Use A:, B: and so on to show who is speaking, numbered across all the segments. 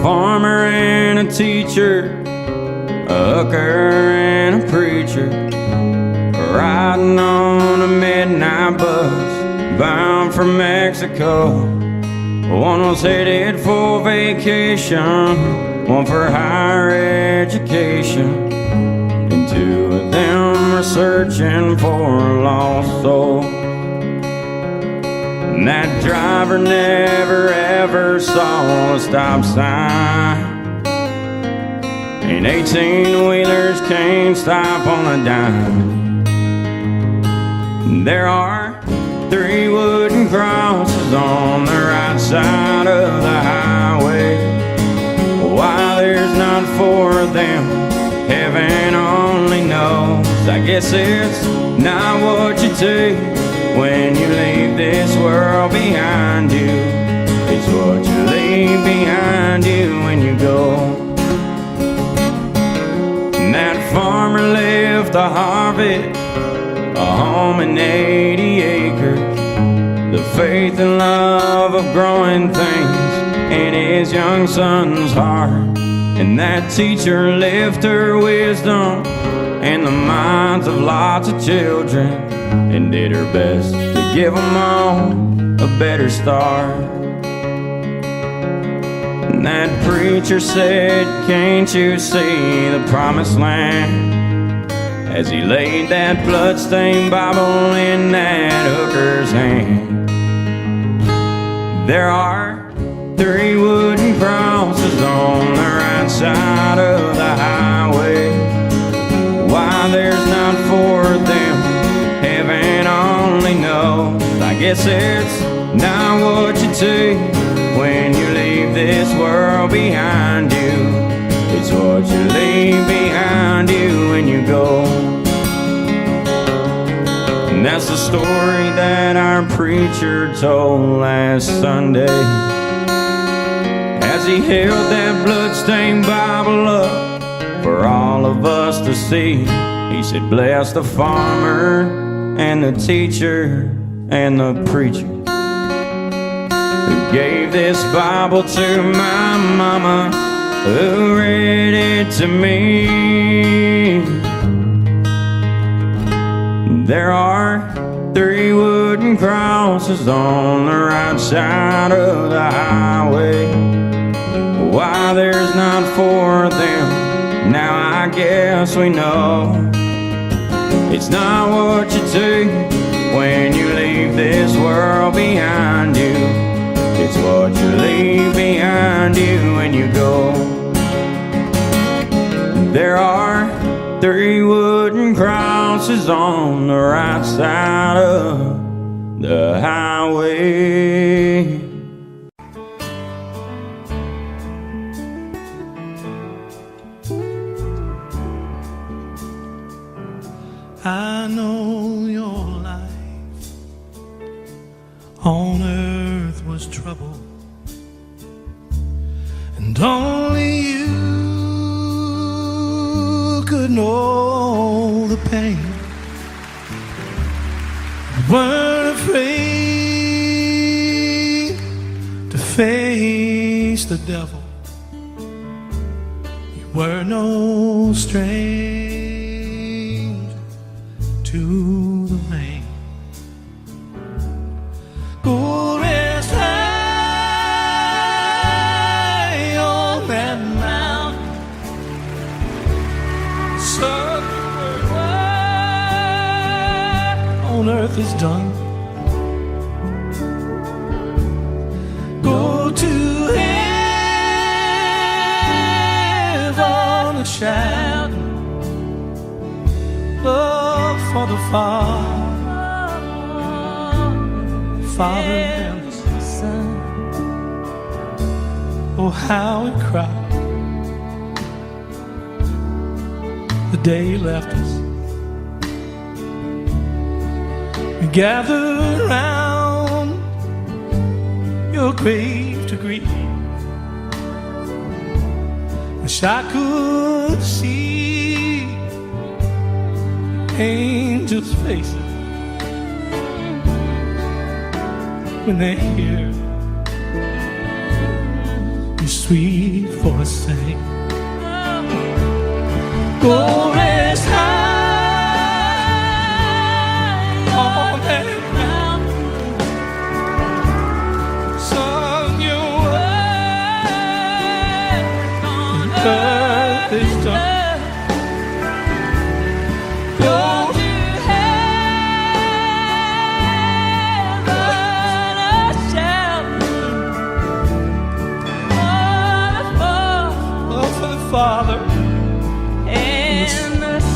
A: farmer and a teacher, a hooker and a preacher, riding on a midnight bus bound for Mexico. One was headed for vacation, one for higher education, and two of them were searching for a lost soul. And that driver never ever saw a stop sign, and 18-wheelers can't stop on a dime. There are 3 wooden crosses on the right side of the highway. Why there's not 4 of them, heaven only knows. I guess it's not what you take when you leave this world behind you. It's what you leave behind you when you go. And that farmer left a harvest, a home and 80 acres, the faith and love of growing things in his young son's heart. And that teacher left her wisdom in the minds of lots of children, and did her best to give them all a better start. And that preacher said, can't you see the promised land, as he laid that bloodstained Bible in that hooker's hand. There are 3 wooden crosses on the right side of the highway. Why there's not 4 of them, heaven only knows. I guess it's not what you take when you leave this world behind you. It's what you leave behind you when you go. And that's the story that our preacher told last Sunday, as he held that bloodstained Bible up for all of us to see. He said, bless the farmer and the teacher and the preacher who gave this Bible to my mama, who read it to me. There are 3 wooden crosses on the right side of the highway. Why there's not 4 of them, now I guess we know. It's not what you take when you leave this world behind you. It's what you leave behind you when you go. There are 3 wooden crosses on the right side of the highway.
B: I know your life on earth was trouble, and only you could know the pain. You weren't afraid to face the devil. You were no stranger to the rain. Go rest high on that mountain, sun on earth is done. Go to heaven and shout love for the Father and the Son. Oh, how it cried the day you left us. We gathered round your grave to grieve. Wish I could see angels' faces when they hear your sweet voice sang. Go rest high on that mountain, son, your work on earth is done. Go to heaven, a shouting for the Father and the Son.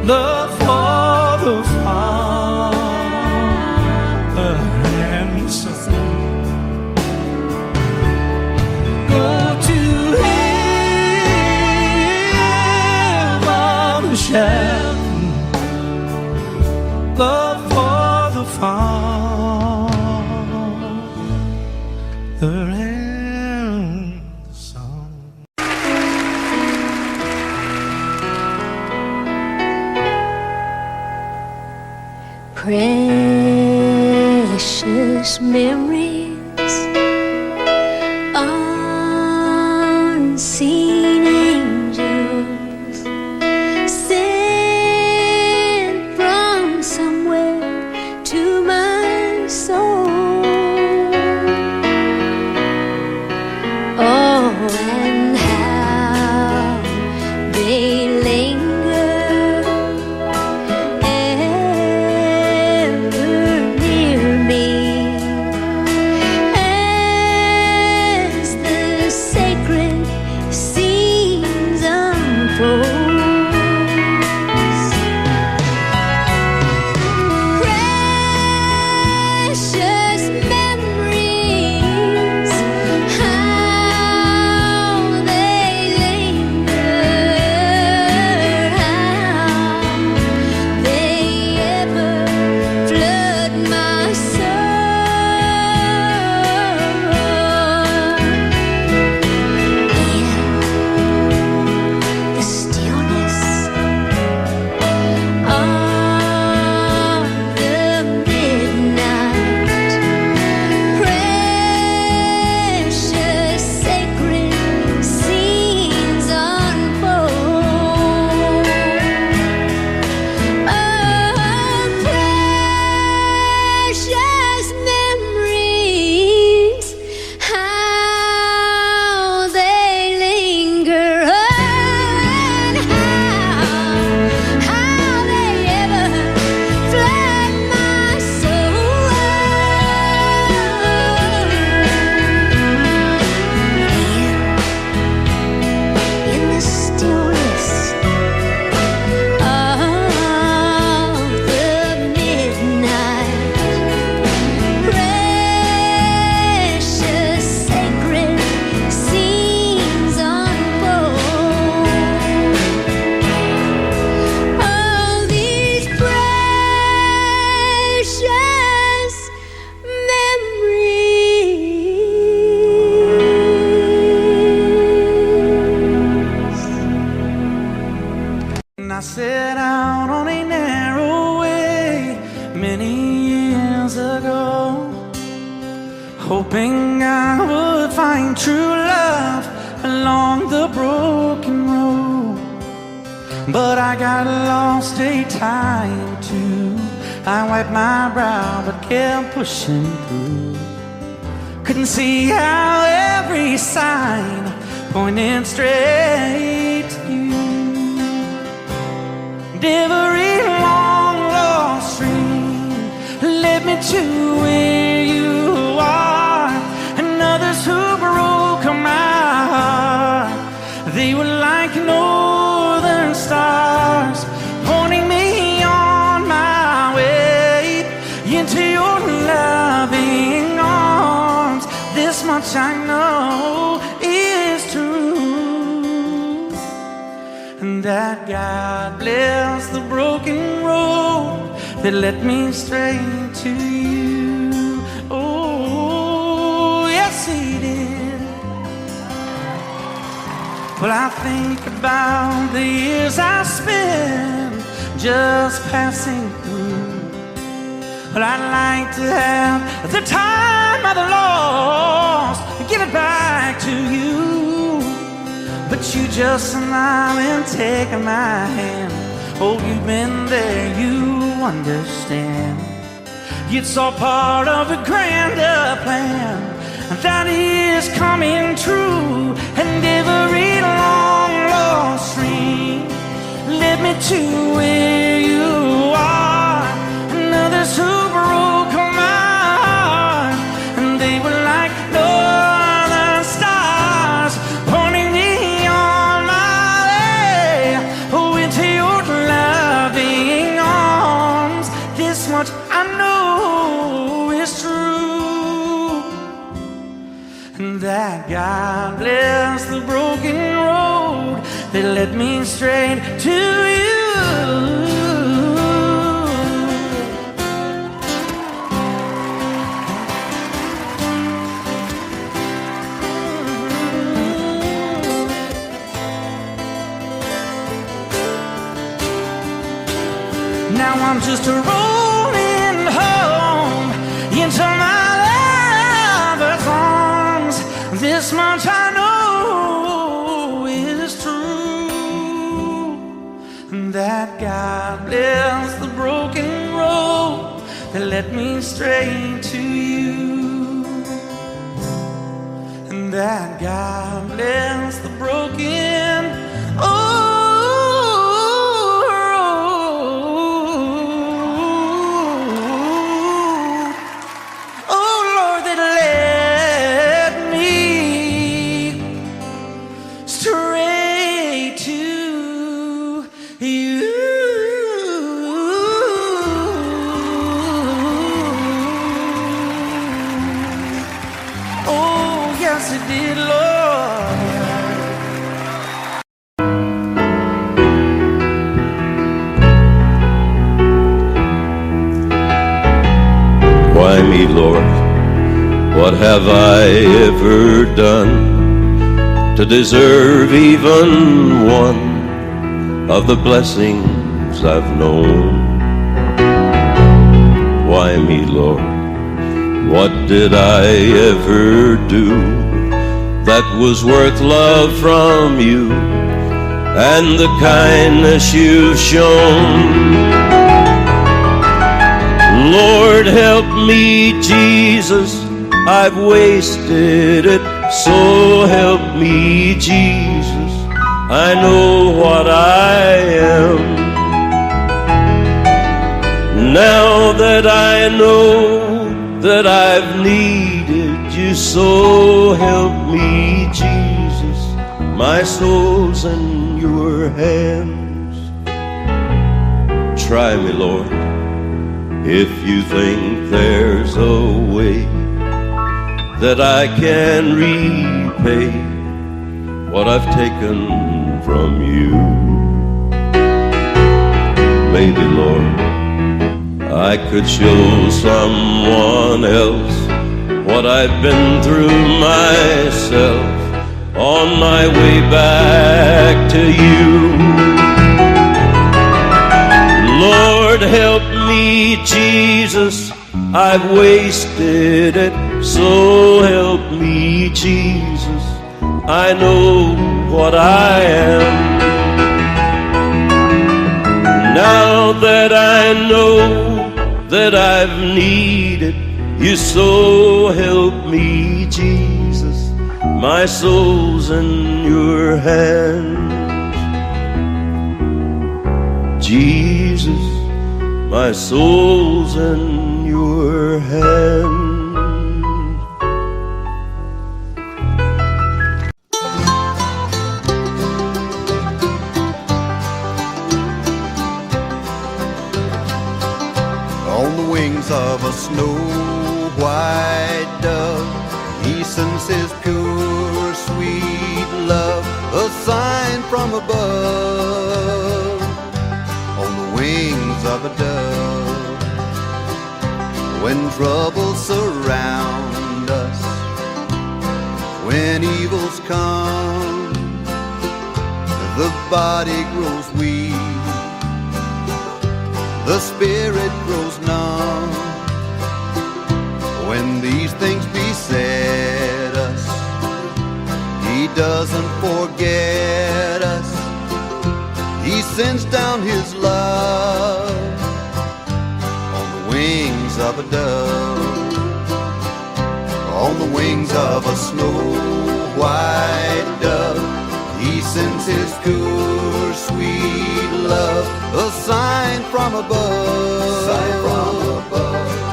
B: Love for the Father and the Son. Go to heaven to shout love for the Father and the Son.
C: Precious memories, unseen angels sent from somewhere to my soul. Oh, and how they linger ever near me.
D: I set out on a narrow way many years ago, hoping I would find true love along the broken road. But I got lost a time or two. I wiped my brow but kept pushing through. Couldn't see how every sign pointed straight to you. Every long lost stream led me to where you are, and others who broke my heart, they were like northern stars, pointing me on my way into your loving arms. This much I know is true, and that God bless the broken road that led me straight to you. Oh, yes, He did. Well, I think about the years I spent just passing through. Well, I'd like to have the time I've lost, give it back to you. But you just smile and take my hand. Oh, you've been there, you understand. It's all part of a grander plan that is coming true. And every long lost stream led me to where you are, and others who broke my heart, and they were like northern stars, pointing me on my way, oh, into your loving arms. This much I know is true, and that God bless the broken road that led me straight to you. Now I'm just rolling home into my lover's arms. This much I know is true, and that God bless the broken road that led me straight to you, and that God bless the broken road.
E: Why me, Lord? What have I ever done to deserve even one of the blessings I've known? Why me, Lord? What did I ever do that was worth love from you and the kindness you've shown? Lord, help me, Jesus, I've wasted it, so help me, Jesus, I know what I am. Now that I know that I've needed you, so help me, Jesus, my soul's in your hands. Try me, Lord, if you think there's a way that I can repay what I've taken from you. Maybe, Lord, I could show someone else what I've been through myself on my way back to you. I've wasted it, so help me, Jesus. I know what I am. Now that I know that I've needed you, so help me, Jesus. My soul's in your hands. Jesus, my soul's in your hands.
F: On the wings of a snow-white dove, he sends his pure, sweet love, a sign from above. On the wings of a dove, when troubles surround us, when evils come, the body grows weak, the spirit grows numb. When these things beset us, he doesn't forget us. He sends down his love on the wings of a dove, on the wings of a snow-white dove. He sends his pure, sweet love, a sign from above,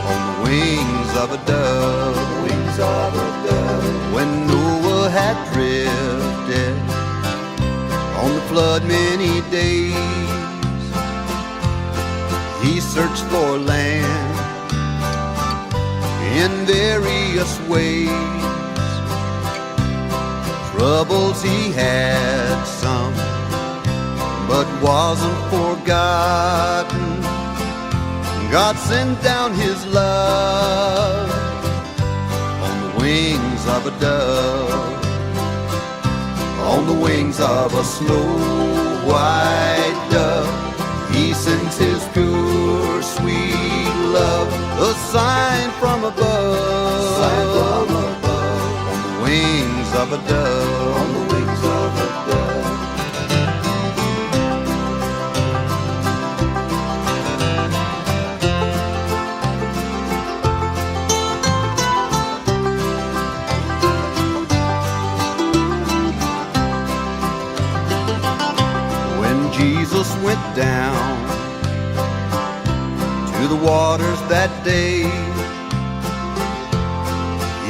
F: on the wings of a dove, wings of a dove. When Noah had drifted on the flood many days, he searched for land in various ways. Troubles he had some, but wasn't forgotten. God sent down his love on the wings of a dove, on the wings of a snow-white dove. He sends his pure, sweet love, a sign from above, on the wings of a dove, on the wings of a dove. When Jesus went down to the waters that day,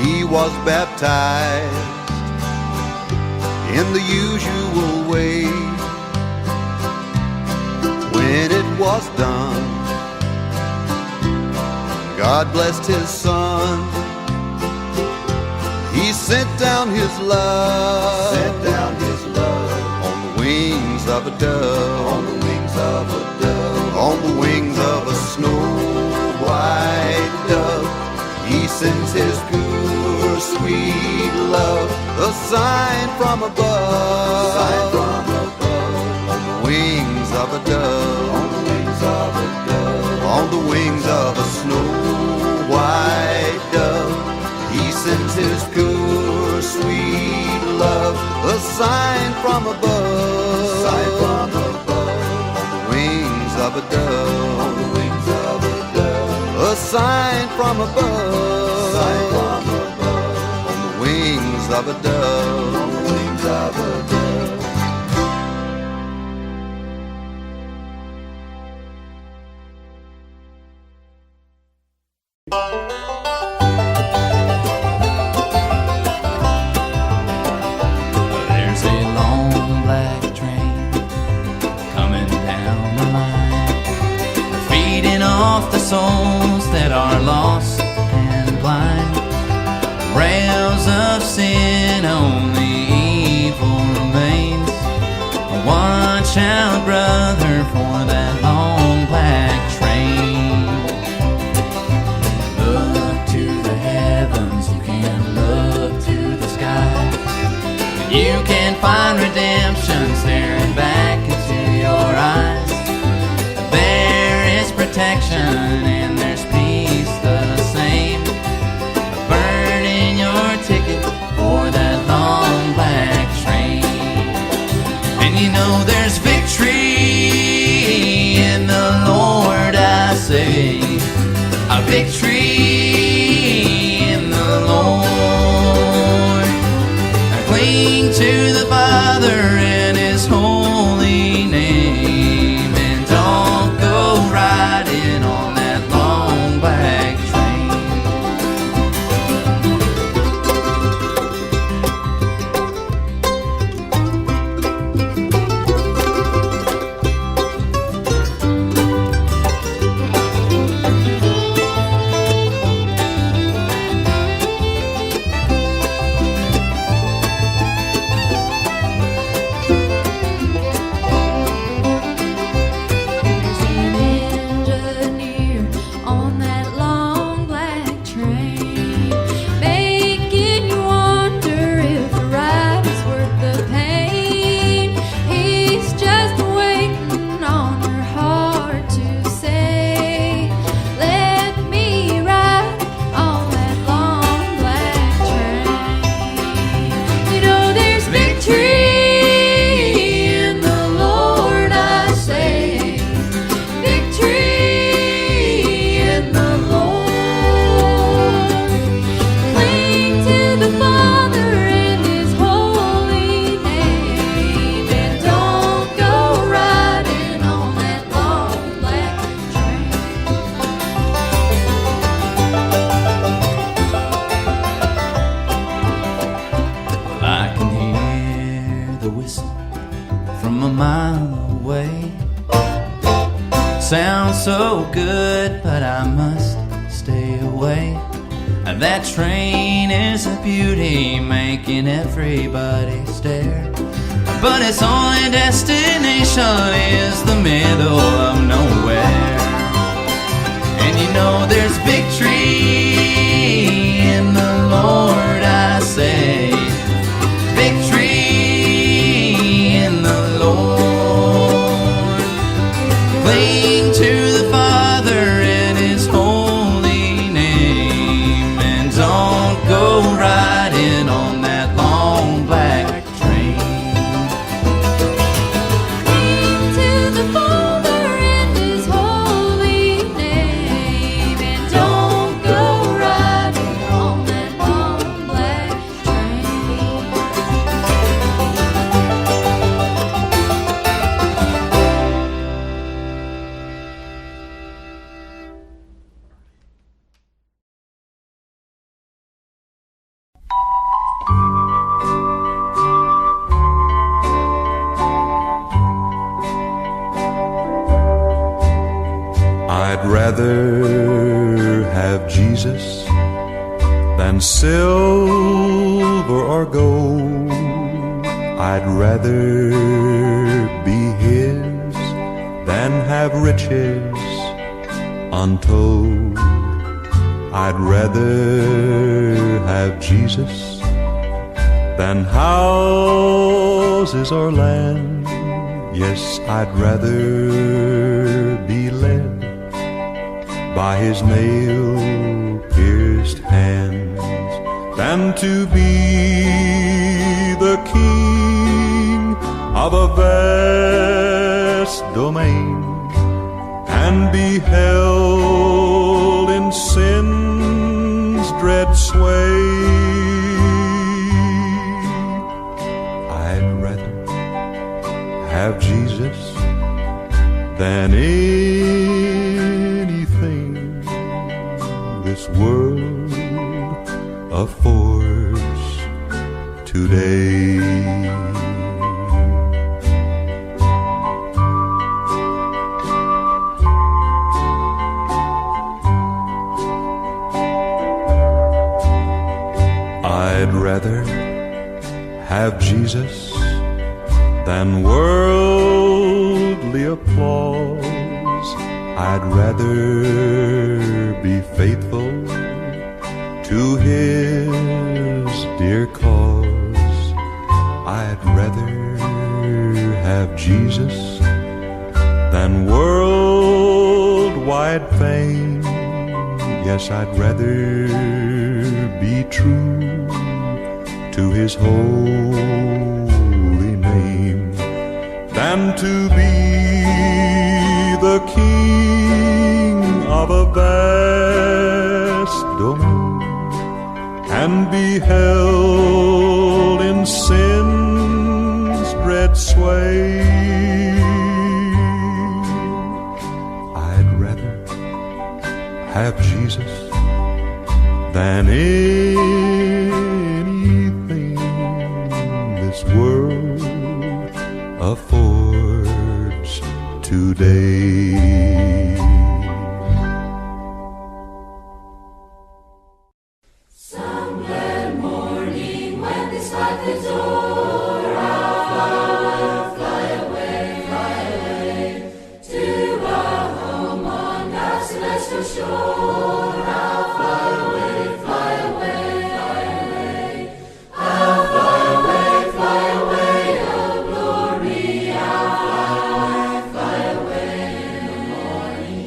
F: he was baptized in the usual way. When it was done, God blessed his son. He sent down his love, on the wings of a dove, on the wings of a dove, on the wings of a snow-white dove. He sends his pure, sweet love, a sign from above, on the wings of a dove, on the wings of a dove, on the wings of a snow-white dove. He sends his pure, sweet love, a sign from above, on the wings of a dove, on the wings of a dove, a sign from above, on the wings of a dove, on the wings of a dove.
B: There's a long black train coming down the line, feeding off the souls that are lost and blind. Rails of sin, only evil remains. Watch out, brother, for that long black train. Look to the heavens, you can look to the sky. You can find redemption staring back into your eyes. There is protection and there's peace the victory in the Lord, I say. A victory in the Lord. I cling to the Father and His holy name, and don't go riding on that long black train.
C: There's an engineer on that long black train, making you wonder if the ride is worth the pain. He's just waiting on your heart to say, let me ride on that long black train. You know there's victory in the Lord, I say. Victory in the Lord. Cling to the Father and His holy name, and don't go riding on that long black train.
B: I can hear the whistle from a mile away. Sounds so good, but I must stay away. And that train is a beauty, making everybody stare. But its only destination is the middle of nowhere. And you know there's victory in the Lord, I say. Victory in the Lord. Cling to the Father and His holy name, and don't go riding on that long black train.
C: Cling to the Father and His holy name, and don't go riding on that long black train.
G: I'd rather have Jesus than silver or gold. I'd rather be His than have riches untold. I'd rather have Jesus than houses or land. Yes, I'd rather be led by His nail-pierced hands than to be the king of a vast domain and be held in sin's dread sway. I'd rather have Jesus than anything this world affords today. I'd rather have Jesus than worldly applause. I'd rather be faithful to His dear cause. I'd rather have Jesus than worldwide fame. Yes, I'd rather be true to His holy name than and to be the king of a vast domain, and be held in sin's dread sway. I'd rather have Jesus than anything this world affords today.
C: Some glad morning when this life is o'er, I'll fly away to a home on God's celestial shore. I'll fly away, I'll fly away, oh glory. I'll fly away in the morning.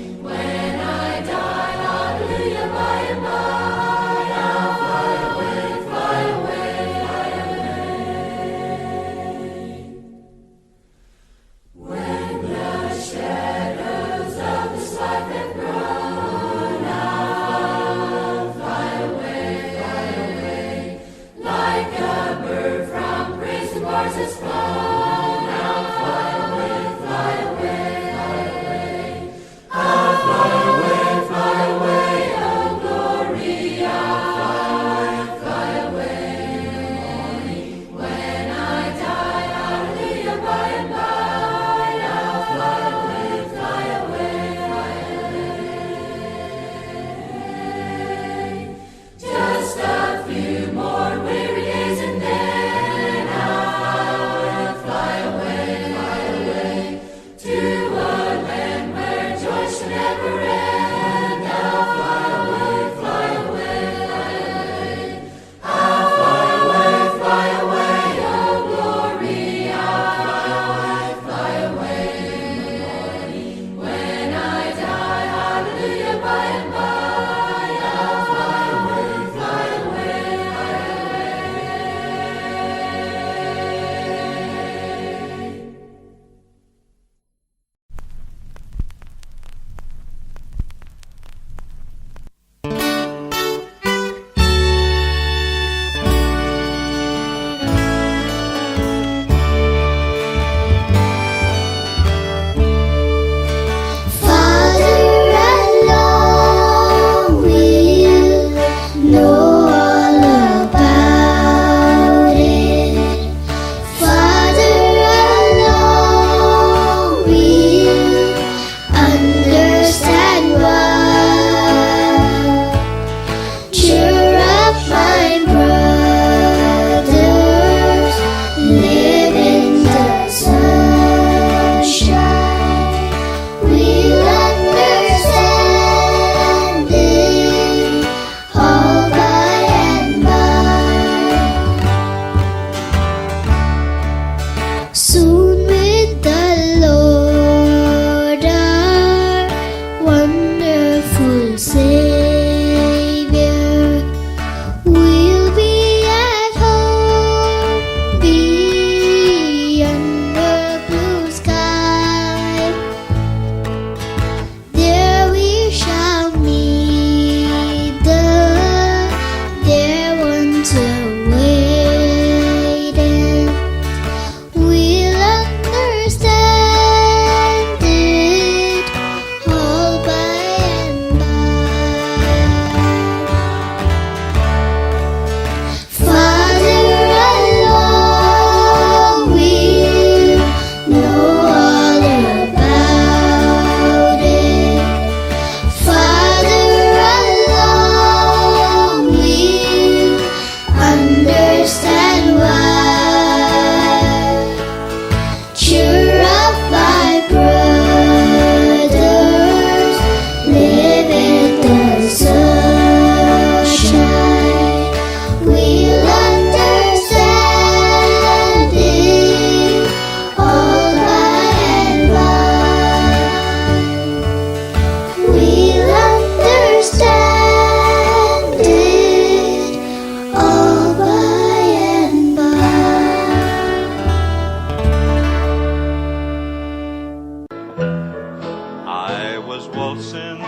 H: waltzing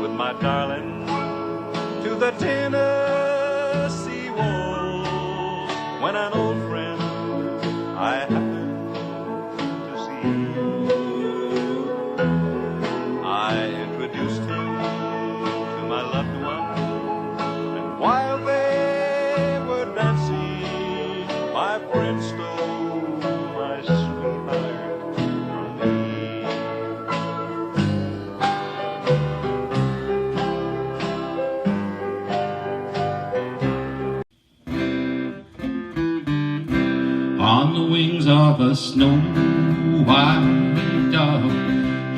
H: with my darling to the Tennessee waltz when an old friend I happened to see. I introduced him to my loved one, and while they were dancing, my friend stole my sweetheart from me.
B: On the wings of a snow-white dove,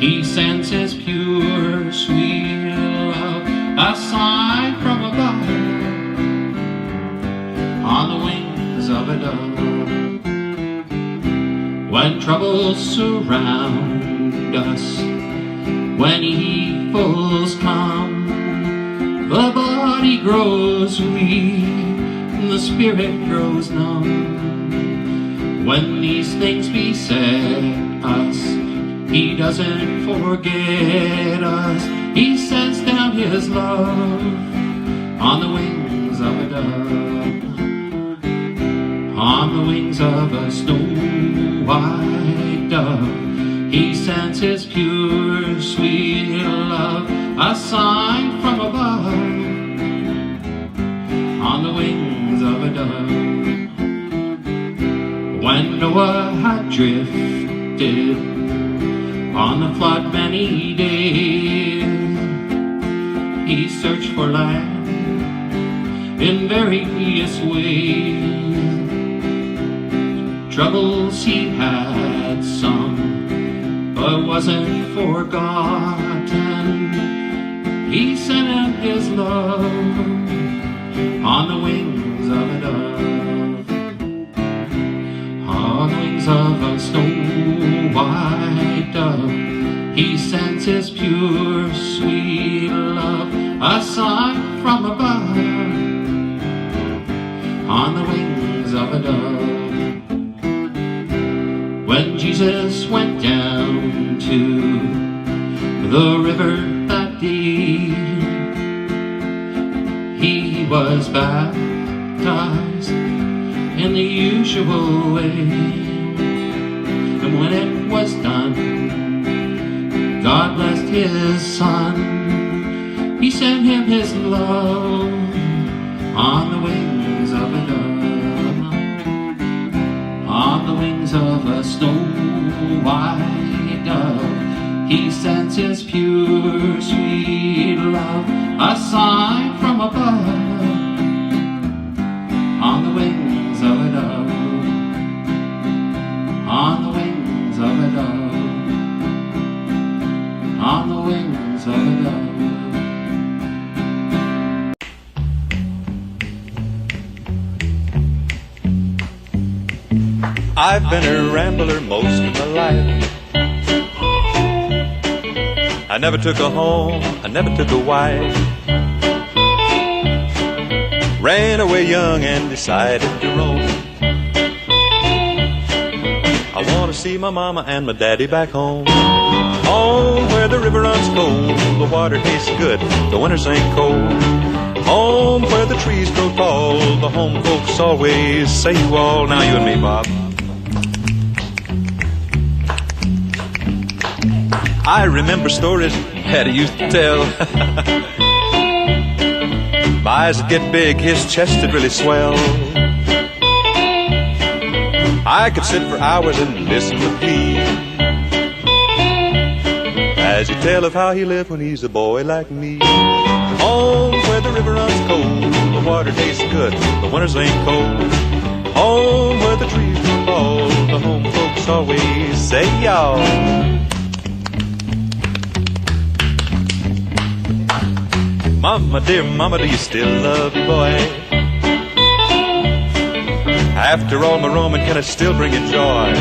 B: he sends his pure, sweet love, a sign from above. On the wings of a dove, when troubles surround us, when evils come, the body grows weak, the spirit grows numb. When these things beset us, he doesn't forget us. He sends down his love on the wings of a dove. On the wings of a snow-white dove, he sends his pure, sweet love, a sign from above. On the wings of a dove. When Noah had drifted on the flood many days, he searched for land in various ways. Troubles he had some, but wasn't forgotten. He sent him his love on the wings of a dove. On the wings of a snow-white dove, he sends his pure, sweet love, a sign from above. On the wings of a dove. When Jesus went down to the river that day, he was baptized in the usual way. And when it was done, God blessed his son. He sent him his love on the wings of a dove. On the wings of a snow-white dove, he sends his pure, sweet love, a sign from above. On the wings of a dove. On the wings of a dove. On the wings of a dove.
H: I've been a rambler most of my life. I never took a home, I never took a wife. Ran away young and decided to roam. I want to see my mama and my daddy back home. Home where the river runs cold, the water tastes good, the winters ain't cold. Home where the trees grow tall, the home folks always say you all. Now you and me, Bob. I remember stories Daddy used to tell. My eyes would get big, his chest would really swell. I could sit for hours and listen with glee as he tell of how he lived when he's a boy like me. Home where the river runs cold, the water tastes good, the winters ain't cold. Home where the trees grow tall, the home folks always say y'all. Mama, dear mama, do you still love your boy? After all my roaming, can I still bring you joy?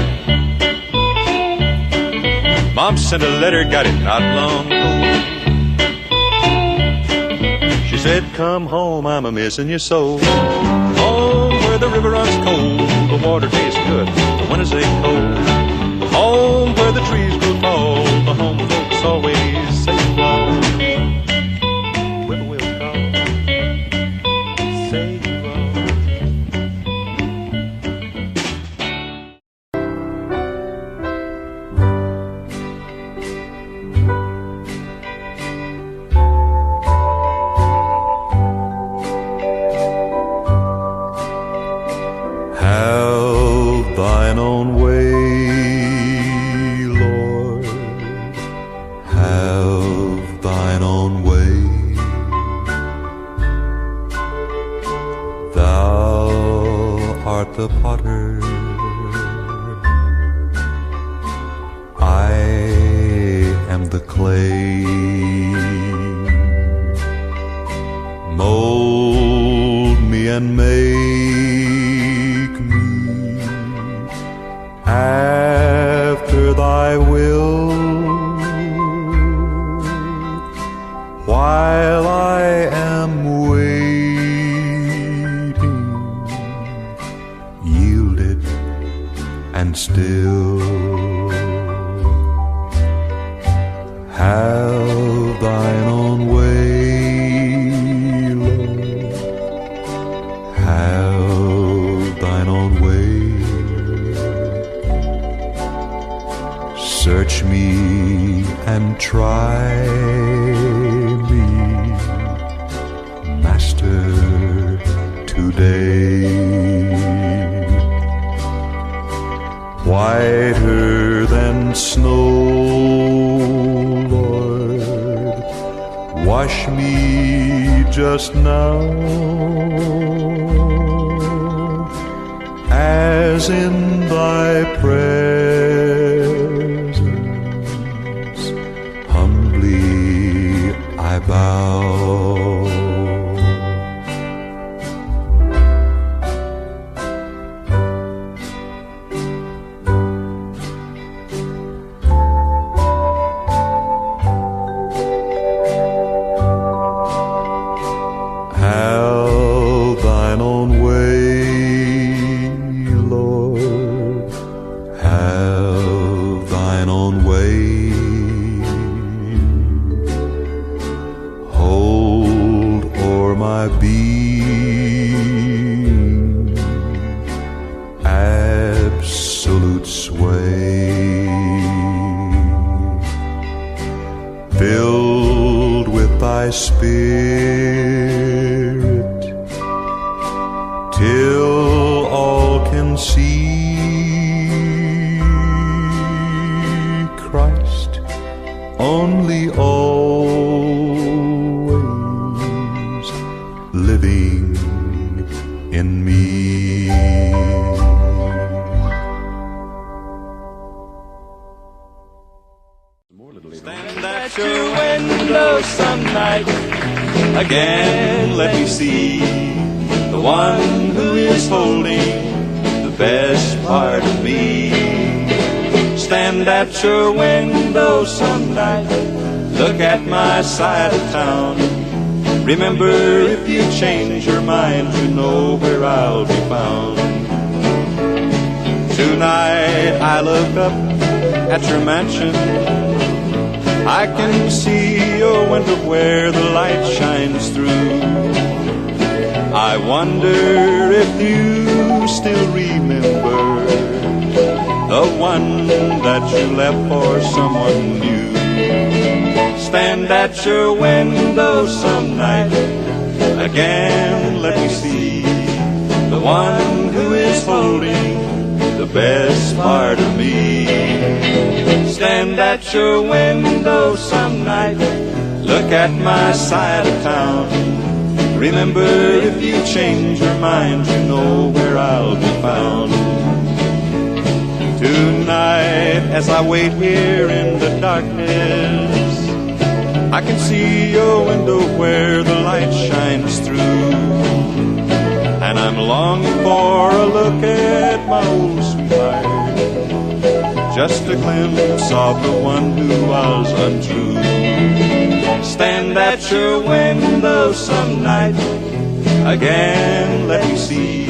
H: Mom sent a letter, got it not long ago. She said, come home, I'm a-missing you so. Home where the river runs cold, the water tastes good, the winters ain't cold. Home where the trees grow tall, the home folks always say
G: the potter. I am the clay. Mold me and make me after thy will, while I am waiting, yielded and still. Have thine own way, Lord. Have thine own way. Search me and try me, Master, today. Whiter than snow, wash me just now, as in thy presence humbly I bow. Filled with thy spirit, till all can see Christ only, always living in me.
H: Stand at your window some night, again let me see the one who is holding the best part of me. Stand at your window some night, look at my side of town. Remember, if you change your mind, you know where I'll be found. Tonight I look up at your mansion, I can see your window where the light shines through. I wonder if you still remember the one that you left for someone new. Stand at your window some night, again let me see the one who is holding the best part of me. Stand at your window some night, look at my side of town. Remember, if you change your mind, you know where I'll be found. Tonight, as I wait here in the darkness, I can see your window where the light shines through. And I'm longing for a look at my old sweetheart, just a glimpse of the one who was untrue. Stand at your window some night, again let me see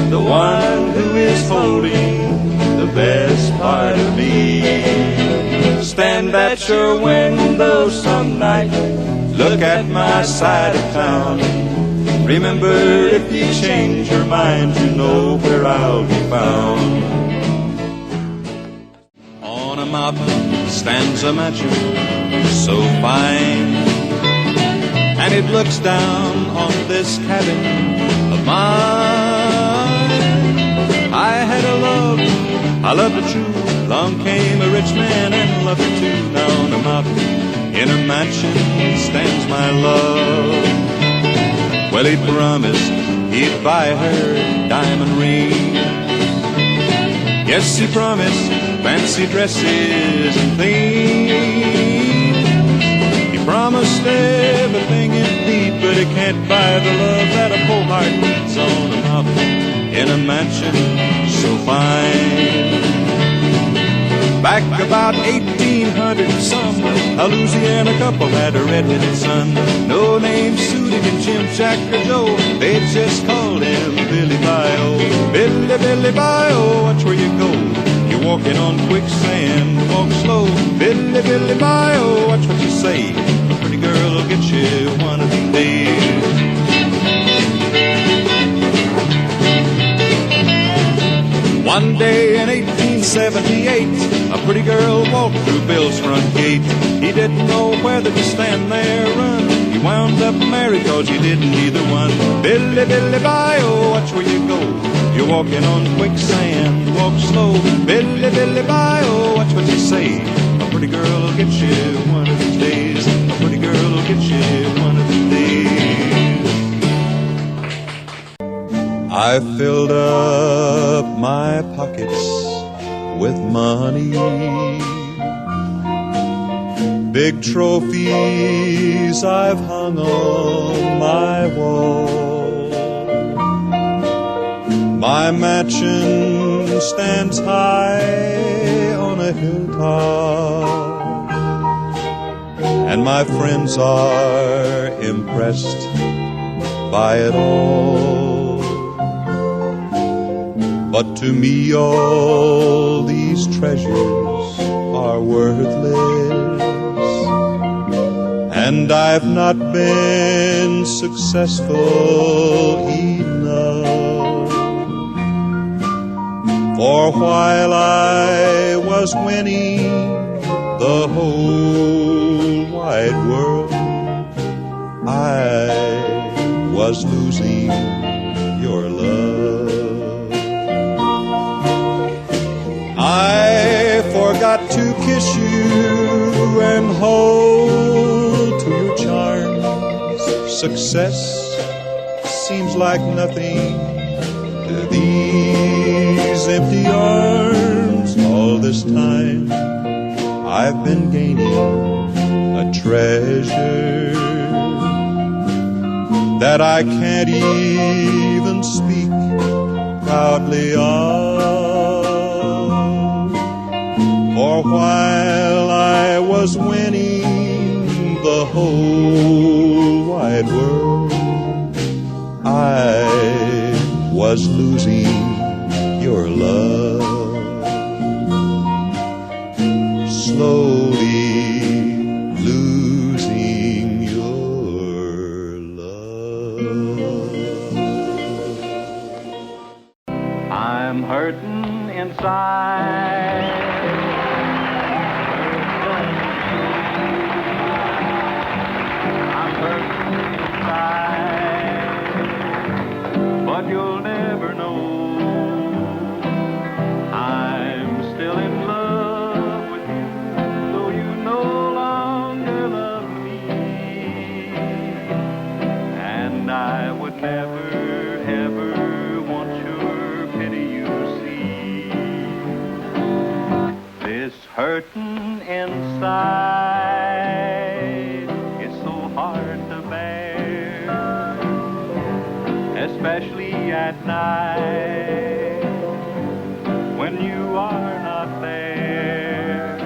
H: the one who is holding the best part of me. Stand at your window some night, look at my side of town. Remember, if you change your mind, you know where I'll be found. On a mountain stands a mansion so fine, and it looks down on this cabin of mine. I had a love, I loved her true. Long came a rich man and loved her too. Now on a mountain in a mansion stands my love. Well, he promised he'd buy her diamond ring. Yes, he promised fancy dresses and things. He promised everything indeed, but he can't buy the love that a poor heart needs on a mountain in a mansion so fine. Back about 1800 some, a Louisiana couple had a red-headed son. No name suited him, Jim, Jack, or Joe. They just called him Billy Bio. Billy, Billy Bio, watch where you go. You're walking on quicksand, walk slow. Billy, Billy Bio, watch what you say. A pretty girl will get you one of these days. One day in 1878, a pretty girl walked through Bill's front gate. He didn't know whether to stand there or run. He wound up married cause he didn't either one. Billy, Billy Bio, watch where you go. You're walking on quicksand, walk slow. Billy, Billy Bio, watch what you say. A pretty girl will get you one of these days. A pretty girl will get you one of these days. I filled up my pockets with money, big trophies I've hung on my wall. My mansion stands high on a hilltop, and my friends are impressed by it all. But to me all these treasures are worthless, and I've not been successful enough. For while I was winning the whole wide world, I was losing your love. I forgot to kiss you and hold to your charms. Success seems like nothing to these empty arms. All this time I've been gaining a treasure that I can't even speak proudly of. For while I was winning the whole wide world, I was losing your love. Slowly losing your love.
A: I'm hurting inside. But you'll never know I'm still in love with you, though you no longer love me. And I would never, ever want your pity, you see. This hurting inside is so hard to bear, especially at night when you are not there.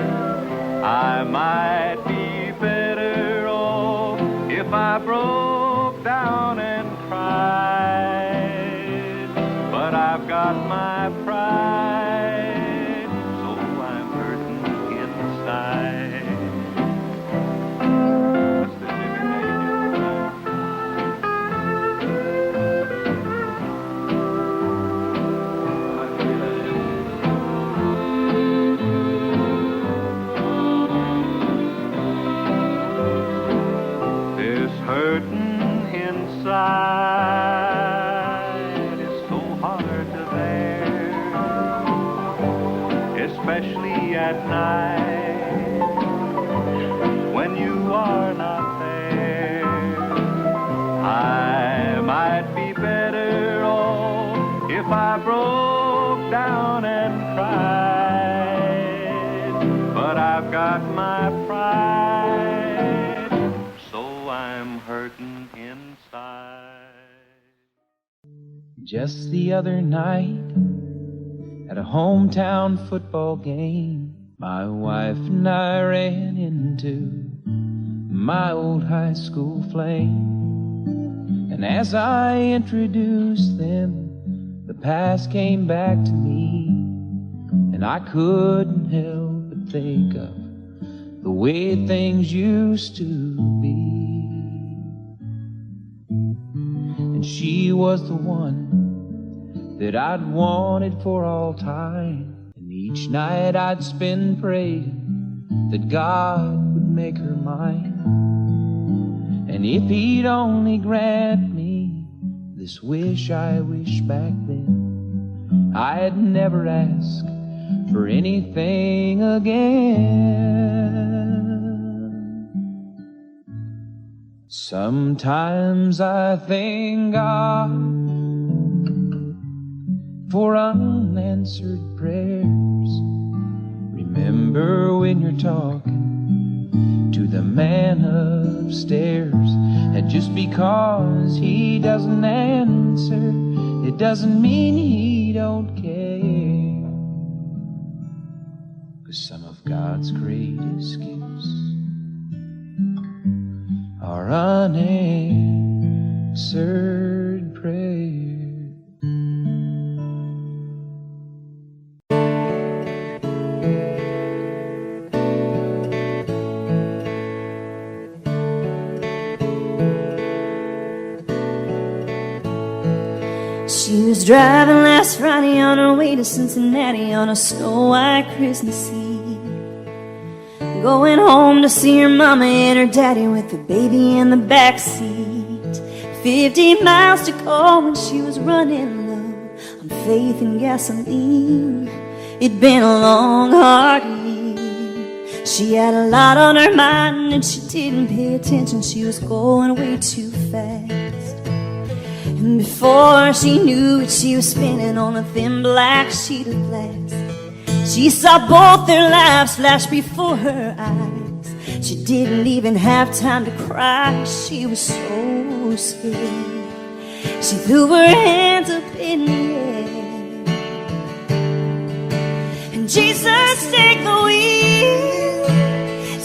A: I might be better off if I broke down and cried, but I've got my pride, so I'm hurting inside. Hurting inside is so hard to bear, especially at night when you are not there. I might be better
H: I've got my pride, so I'm hurting inside.
I: Just the other night, at a hometown football game, my wife and I ran into my old high school flame. And as I introduced them, the past came back to me, and I couldn't help but think of the way things used to be. And she was the one that I'd wanted for all time, and each night I'd spend praying that God would make her mine. And if he'd only grant me this wish I wished back then, I'd never ask for anything again. Sometimes I thank God for unanswered prayers. Remember when you're talking to the man upstairs, and just because he doesn't answer, it doesn't mean he don't care. 'Cause some of God's greatest gifts are unanswered prayers.
C: She was driving last Friday on her way to Cincinnati on a snow-white Christmas Eve, going home to see her mama and her daddy with the baby in the back seat. 50 miles to go when she was running low on faith and gasoline. It'd been a long, hard year. She had a lot on her mind and she didn't pay attention. She was going way too fast. And before she knew it, she was spinning on a thin black sheet of glass. She saw both their lives flash before her eyes. She didn't even have time to cry. She was so scared. She threw her hands up in the air. And Jesus, take the wheel,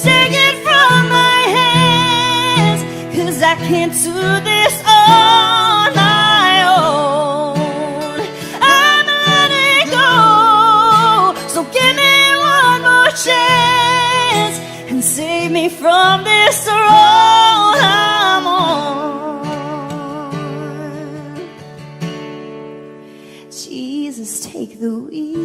C: take it from my hands, 'cause I can't do this on my own. I'm letting go, so give me one more chance and save me from this road I'm on. Jesus, take the wheel.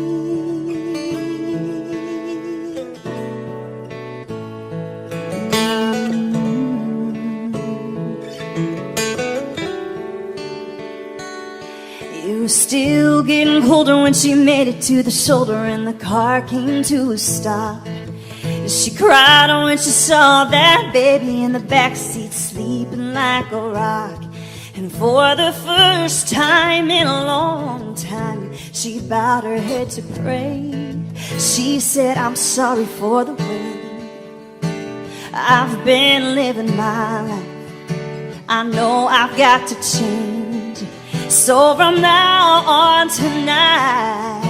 C: It was still getting colder when she made it to the shoulder and the car came to a stop. She cried when she saw that baby in the backseat sleeping like a rock. And for the first time in a long time, she bowed her head to pray. She said, I'm sorry for the way I've been living my life. I know I've got to change. So from now on tonight,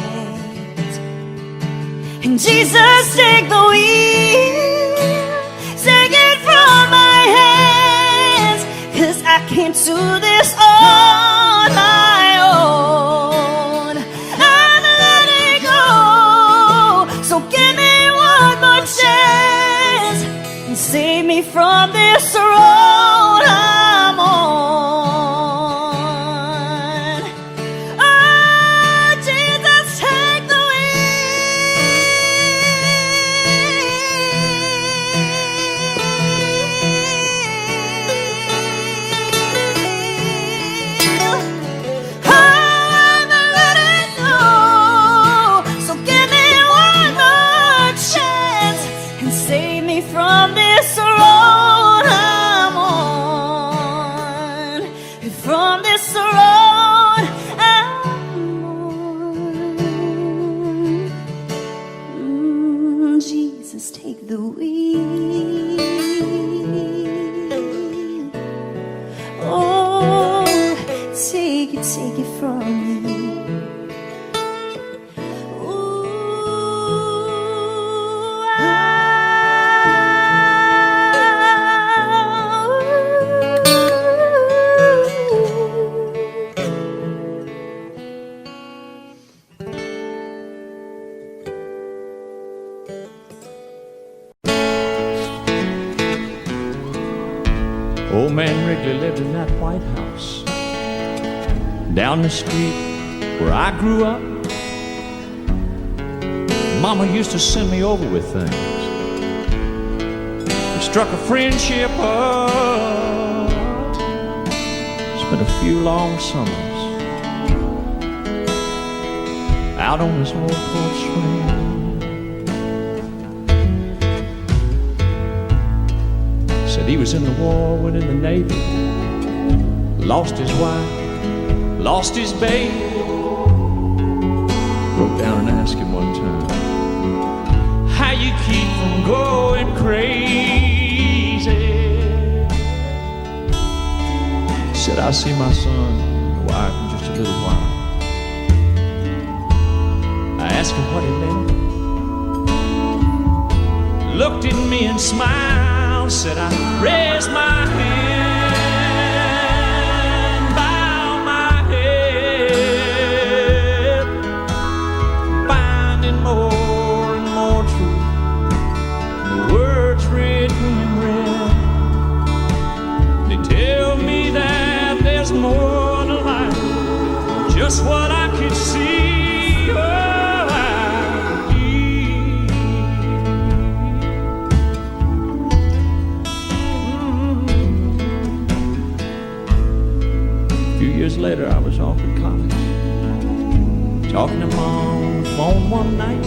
C: and Jesus, take the wheel, take it from my hands, 'cause I can't do this on my own. I'm letting go, so give me one more chance and save me from this road I'm on. From this road take the wheel. Oh, take it from me.
A: Old man Wrigley lived in that White House down the street where I grew up. Mama used to send me over with things. We struck a friendship up, spent a few long summers out on this old porch swing. Said he was in the war, went in the Navy, lost his wife, lost his baby. Broke down and asked him one time, how you keep from going crazy? Said, I'll see my son and wife in just a little while. I asked him what he meant. Looked at me and smiled, said, I raise my hand, bow my head, finding more and more truth in the words written in red. They tell me that there's more to life, just what I could see. Years later, I was off at college, talking to Mom on the phone one night,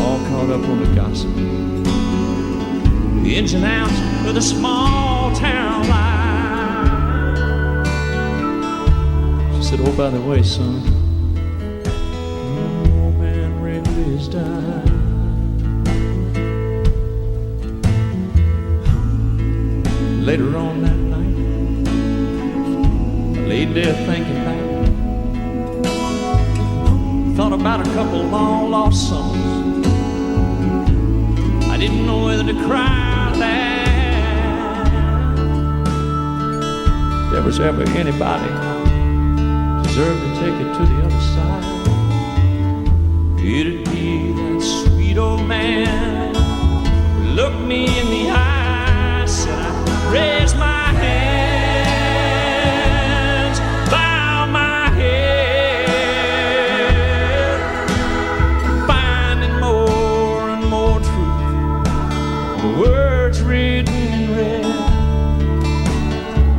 A: all caught up on the gossip, the ins and outs of the small town life. She said, oh, by the way, son, old man Wrigley's died. Later on that night, laid there thinking back, thought about a couple long lost summers. I didn't know whether to cry or laugh. If there was ever anybody deserved to take it to the other side, it'd be that sweet old man who looked me in the eye, said, I raised my words written in red.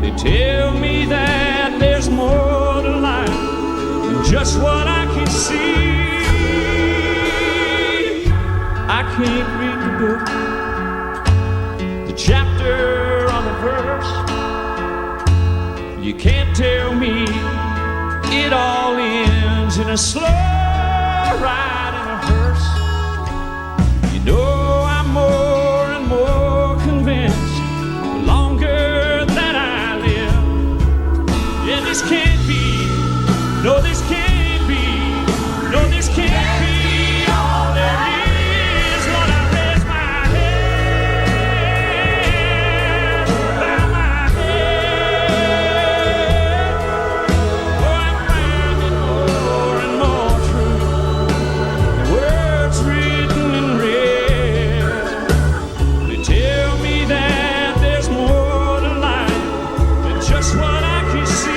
A: They tell me that there's more to life than just what I can see. I can't read the book, the chapter on the verse. You can't tell me it all ends in a slow ride in a hearse. You know I'm more and more convinced the longer that I live. Yeah, this can't be, no, this can't be, no, this can't be all there is. When I raise my head, bow my head, oh, I'm finding more and more truth, the words written in red. They tell me that there's more to life than just what I can see.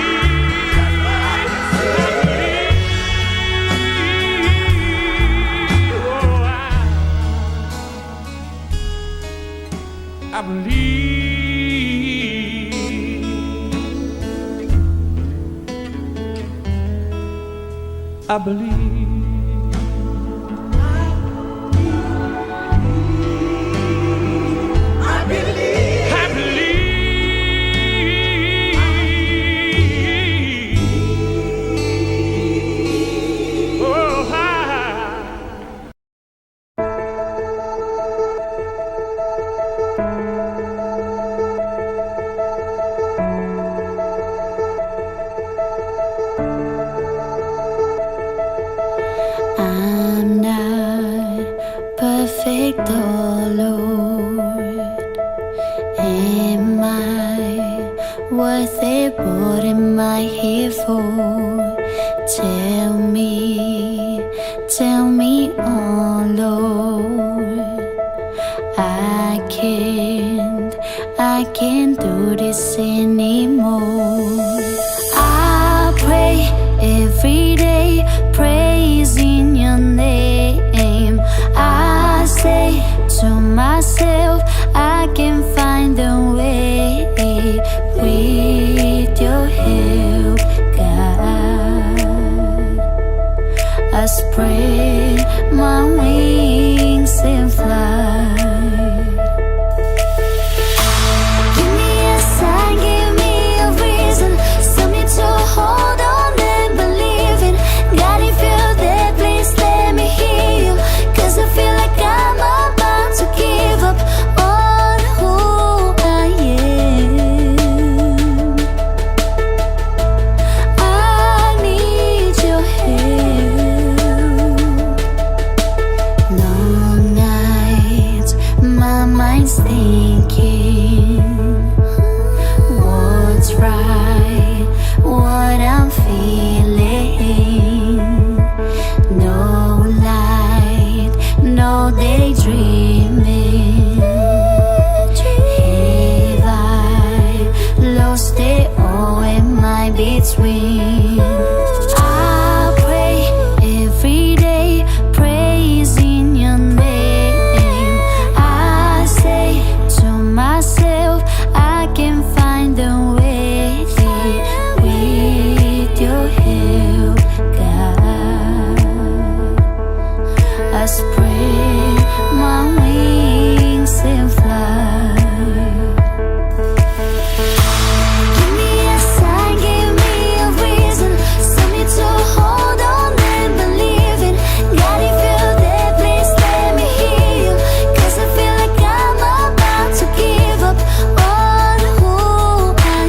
A: I believe, I believe.
C: perfect, oh Lord? Am I worth it? What am I here for? Tell me, oh Lord. I can't do this anymore. I pray every day, praising your name. I say to myself, I can find a way. With your help, God, I spread my wings and fly. Give me a sign, give me a reason, something to hold on and believe in. God, if you're there, please let me hear you, 'cause I feel like I'm about to give up on who I am. I need your help. Long nights, my mind's thinking what's right, what I'm feeling. No light, no daydreaming. Have I lost it, or am I between? I pray every day, praising your name. I say to myself, I can find a way. With your help, God, I spread my wings and fly. Give me a sign, give me a reason, something to hold on and believe in. God, if you're there, please let me hear you, 'cause I feel like I'm about to give up on who I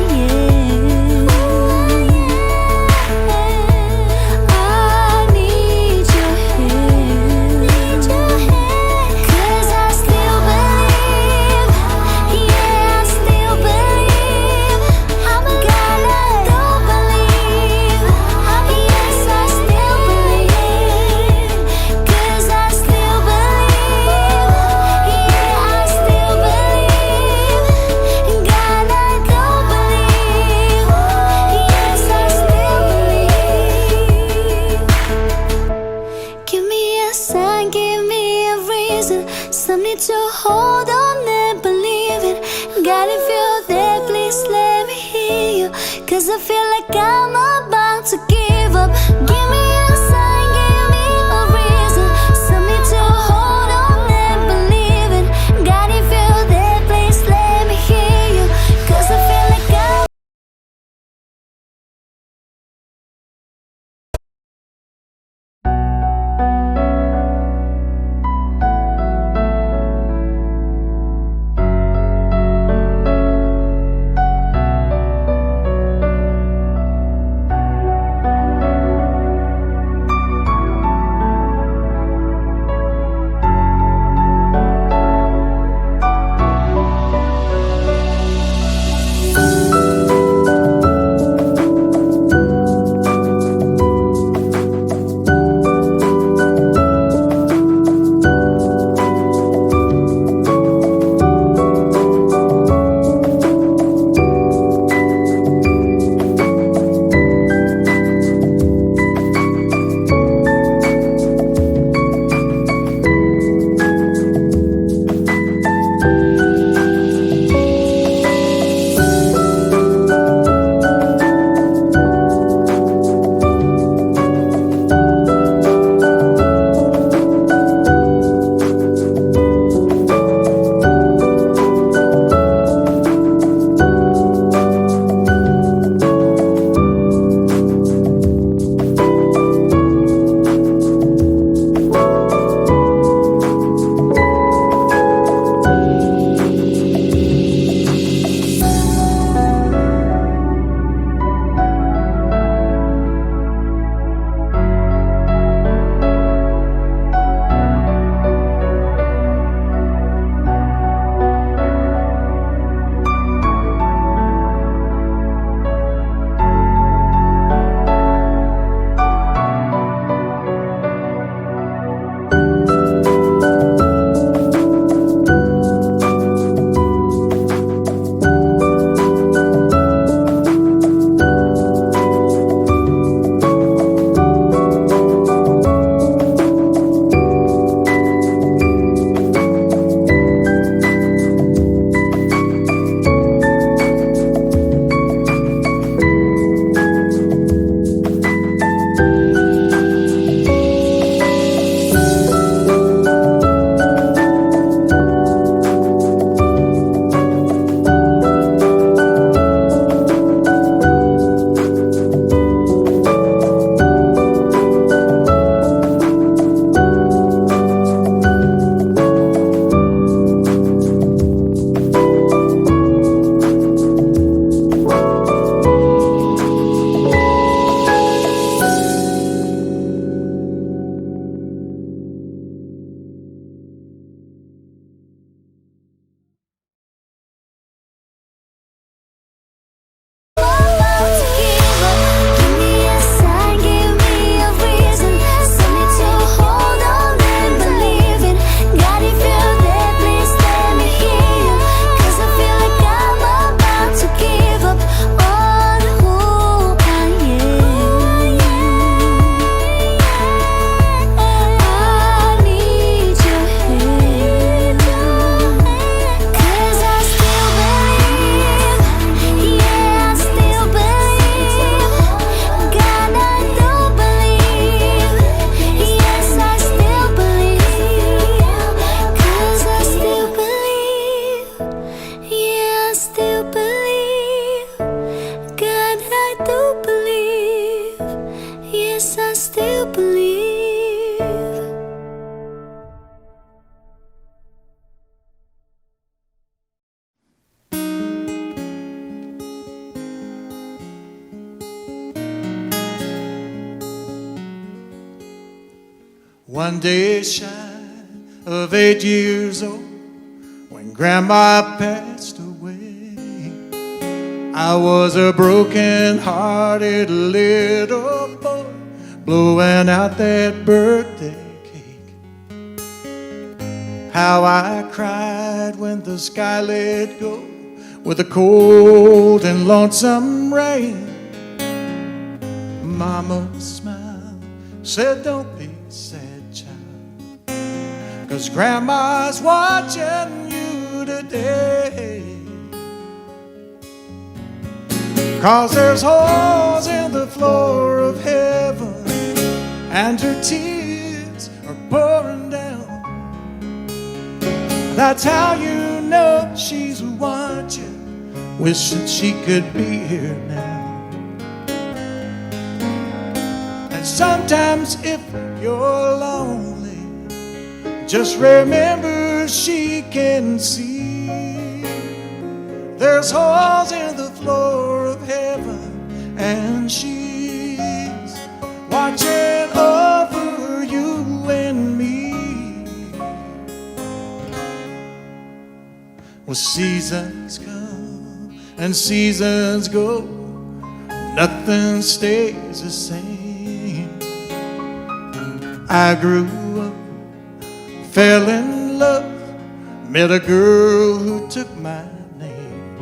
C: am. I need your help, 'cause I still believe. Yeah, I still believe. I'm gonna go believe. Yes, I still believe, 'cause I still believe. Yeah, I still believe. Gonna go believe. Yes, I still believe. Give me a sign, give me a reason, something to hold on and believe in. God, if you're there, please let me hear you, 'cause I feel like I'm about to give up. Give me a sign, give me a reason, something to hold on and believe in. God, if you're there, please let me hear you, 'cause I feel like I'm
J: One day shy of 8 years old, when Grandma passed away, I was a broken-hearted little boy, blowing out that birthday cake. How I cried when the sky let go with the cold and lonesome rain. Mama smiled, said, "Don't be sad, child, 'cause Grandma's watching you today. 'Cause there's holes in the floor of heaven, and her tears are pouring down. That's how you know she's watching, wishing she could be here now. And sometimes if you're lonely, just remember she can see. There's holes in the floor of heaven, and she's watching over you and me. Well, seasons come and seasons go, nothing stays the same. I grew up, fell in love, met a girl who took my name.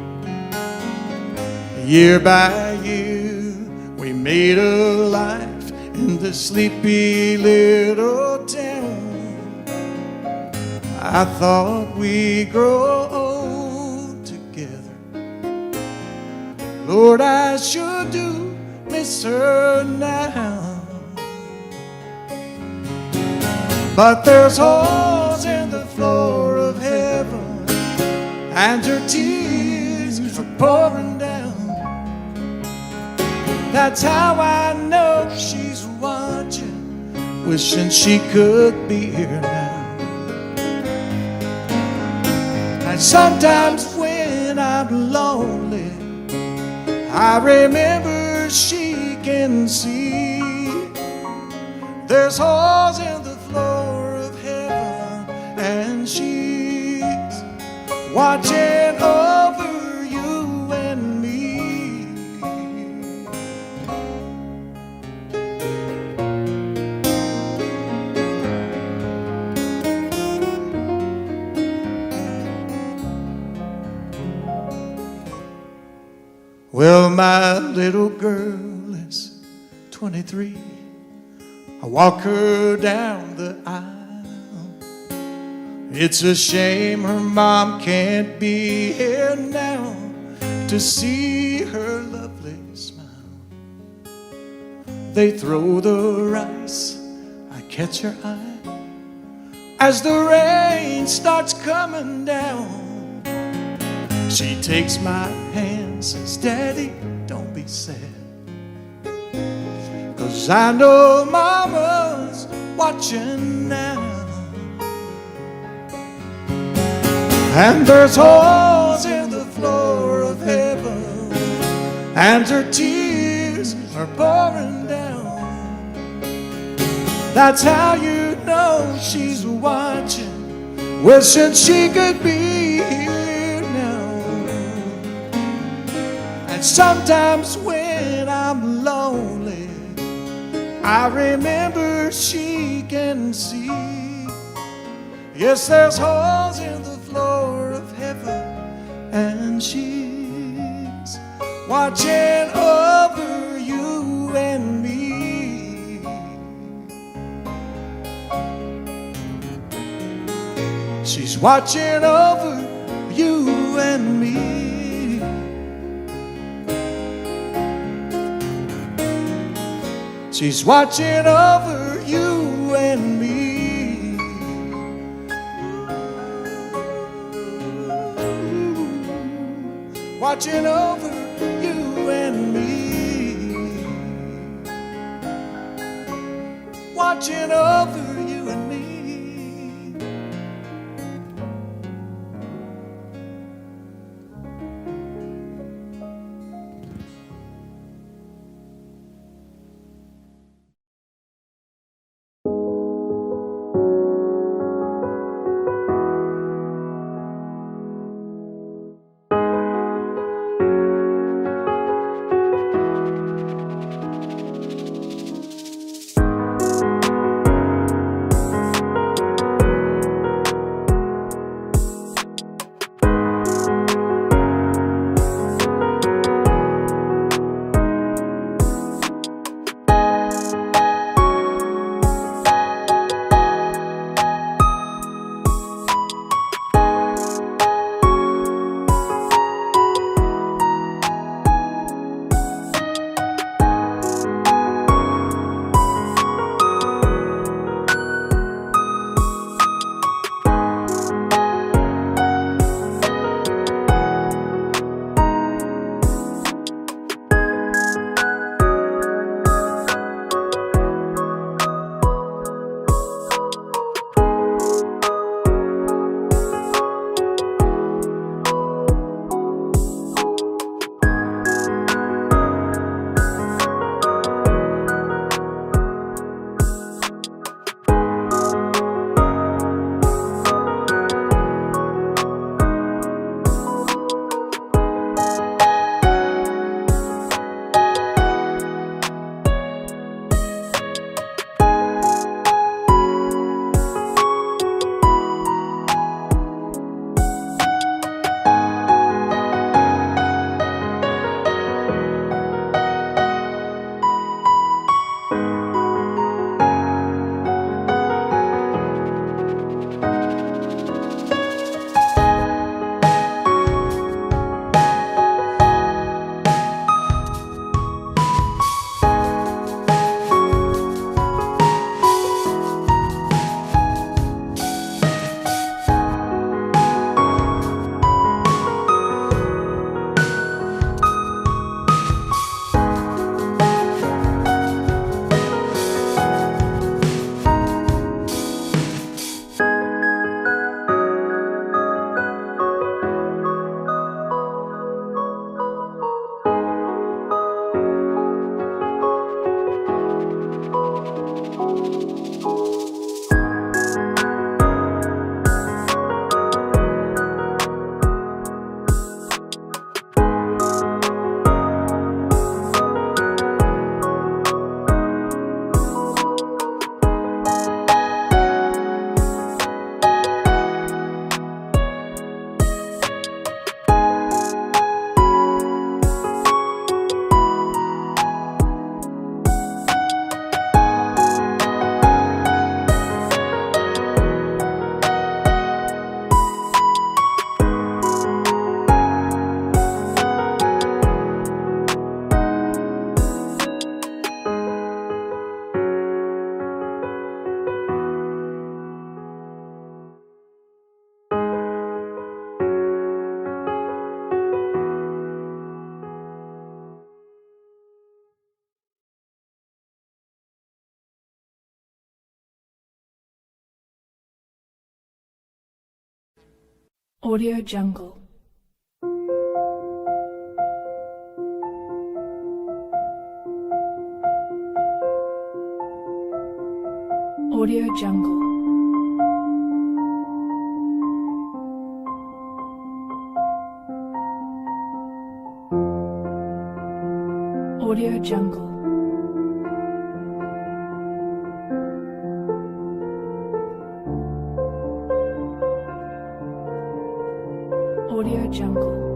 J: Year by year, we made a life in this sleepy little town. I thought we'd grow old together. Lord, I sure do miss her now. But there's holes in the floor of heaven, and her tears are pouring down. That's how I know she's watching, wishing she could be here now. And sometimes when I'm lonely, I remember she can see. There's holes in the floor of heaven, and she's watching over you and me. Well, my little girl is 23. I walk her down the aisle. It's a shame her mom can't be here now to see her lovely smile. They throw the rice, I catch her eye as the rain starts coming down. She takes my hand, says, "Daddy, don't be sad, 'cause I know Mama's watching now." And there's holes in the floor of heaven, and her tears are pouring down. That's how you know she's watching, wishing she could be here now. And sometimes when I'm lonely, I remember she can see. Yes, there's holes in the floor of heaven, and she's watching over you and me. She's watching over you and me. She's watching over you and me. Watching over you and me. Watching over you and me.
C: Audio Jungle. Audio Jungle. Audio Jungle. Audio Jungle.